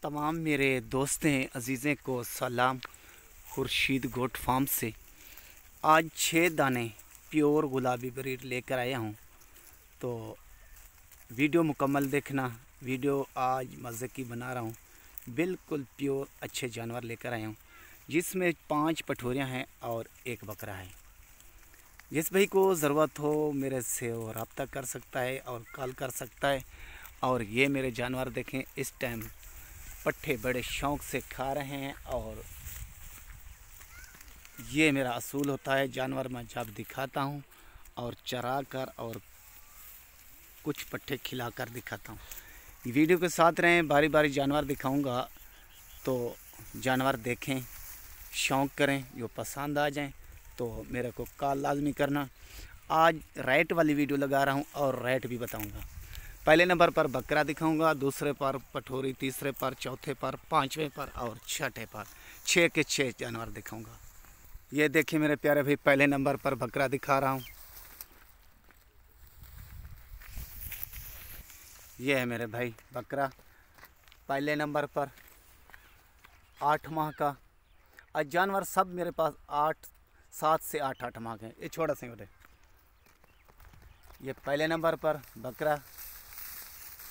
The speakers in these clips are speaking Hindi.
तमाम मेरे दोस्तें अजीज़ें को सलाम। खुर्शीद गोट फार्म से आज 6 दाने प्योर गुलाबी ब्रीड लेकर आया हूँ। तो वीडियो मुकम्मल देखना। वीडियो आज मज़े की बना रहा हूँ। बिल्कुल प्योर अच्छे जानवर लेकर आया हूँ, जिसमें 5 पठोरियाँ हैं और 1 बकरा है। जिस भाई को ज़रूरत हो मेरे से वो रब्ता कर सकता है और कॉल कर सकता है। और ये मेरे जानवर देखें, इस टाइम पट्ठे बड़े शौक़ से खा रहे हैं। और ये मेरा असूल होता है, जानवर मैं जब दिखाता हूँ और चरा कर और कुछ पट्ठे खिलाकर दिखाता हूँ। वीडियो के साथ रहें, बारी बारी जानवर दिखाऊंगा तो जानवर देखें, शौक़ करें। जो पसंद आ जाएं तो मेरे को कॉल लाजमी करना। आज रेट वाली वीडियो लगा रहा हूँ और रेट भी बताऊँगा। पहले नंबर पर बकरा दिखाऊंगा, दूसरे पर पठोरी, तीसरे पर, चौथे पर, 5वें पर और 6ठे पर 6 के 6 जानवर दिखाऊंगा। ये देखिए मेरे प्यारे भाई, पहले नंबर पर बकरा दिखा रहा हूँ। ये है मेरे भाई बकरा, पहले नंबर पर 8 माह का। आज जानवर सब मेरे पास 7 से 8 माह के हैं। ये छोटा से उठे। ये पहले नंबर पर बकरा,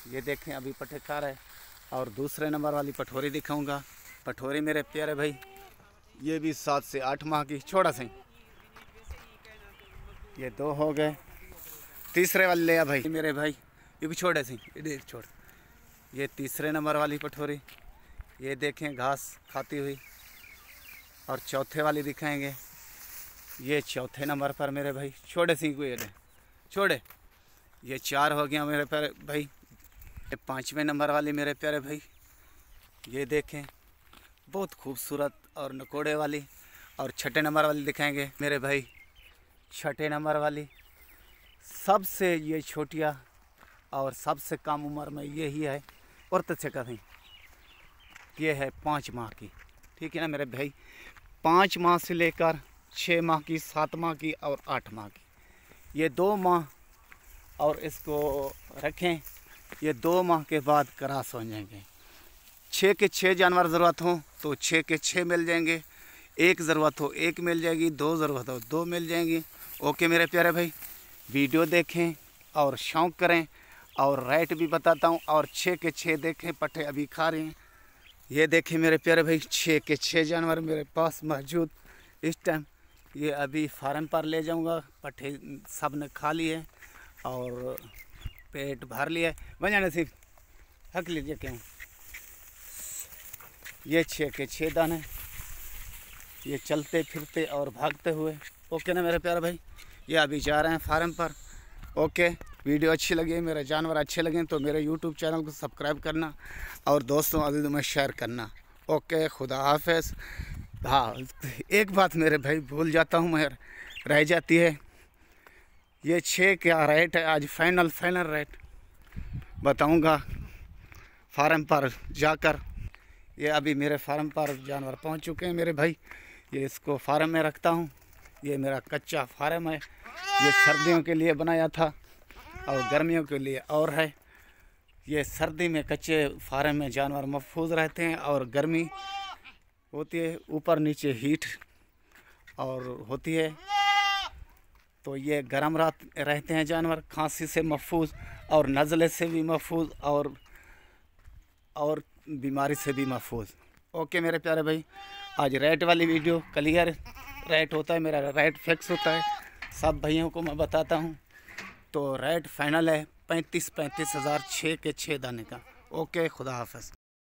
ये देखें अभी पट्ठे खा रहा है। और दूसरे नंबर वाली पठोरी दिखाऊंगा। पठोरी मेरे प्यारे भाई, ये भी 7 से 8 माह की, छोटा सी। ये 2 हो गए। तीसरे वाले ले आ भाई मेरे भाई, ये भी छोटे सी, ये छोड़। ये तीसरे नंबर वाली पठोरी, ये देखें घास खाती हुई। और चौथे वाली दिखाएंगे, ये चौथे नंबर पर मेरे भाई, छोटे सी को ये छोड़े। ये 4 हो गया मेरे प्यारे भाई। 5वें नंबर वाली मेरे प्यारे भाई, ये देखें बहुत खूबसूरत और नकोड़े वाली। और 6ठे नंबर वाली दिखाएंगे मेरे भाई। 6ठे नंबर वाली सबसे ये छोटिया और सबसे कम उम्र में यही है। और तथ्य कहीं ये है 5 माह की, ठीक है ना मेरे भाई। 5 माह से लेकर 6 माह की, 7 माह की और 8 माह की। ये 2 माह और इसको रखें, ये 2 माह के बाद क्रॉस हो जाएंगे। 6 के 6 जानवर ज़रूरत हो तो 6 के 6 मिल जाएंगे। 1 ज़रूरत हो 1 मिल जाएगी, 2 ज़रूरत हो 2 मिल जाएंगी। ओके मेरे प्यारे भाई, वीडियो देखें और शौक़ करें। और रेट भी बताता हूँ। और 6 के 6 देखें, पट्ठे अभी खा रहे हैं। ये देखें मेरे प्यारे भाई, 6 के 6 जानवर मेरे पास मौजूद इस टाइम। ये अभी फार्म पर ले जाऊँगा। पट्ठे सब ने खा लिए और पेट भर लिया है। बन नसीब हक लीजिए क्यों। ये 6 के 6 दाने, ये चलते फिरते और भागते हुए। ओके ना मेरे प्यारे भाई, ये अभी जा रहे हैं फार्म पर। ओके, वीडियो अच्छी लगी, मेरे जानवर अच्छे लगे तो मेरे यूट्यूब चैनल को सब्सक्राइब करना और दोस्तों अजीज़ों में शेयर करना। ओके, खुदा हाफिज़। हाँ, एक बात मेरे भाई भूल जाता हूँ मैं, रह जाती है। ये 6 क्या रेट है आज, फाइनल रेट बताऊंगा फार्म पर जाकर। ये अभी मेरे फार्म पर जानवर पहुंच चुके हैं मेरे भाई। ये इसको फार्म में रखता हूं। ये मेरा कच्चा फार्म है। ये सर्दियों के लिए बनाया था और गर्मियों के लिए और है। ये सर्दी में कच्चे फार्म में जानवर महफूज रहते हैं और गर्मी होती है, ऊपर नीचे हीट और होती है तो ये गर्म रहते हैं जानवर। खांसी से महफूज और नज़ले से भी महफूज और बीमारी से भी महफूज। ओके मेरे प्यारे भाई, आज रेट वाली वीडियो क्लियर रेट होता है, मेरा रेट फिक्स होता है, सब भाइयों को मैं बताता हूँ। तो रेट फाइनल है 35 हज़ार 6 के 6 दाने का। ओके, खुदा हाफिज़।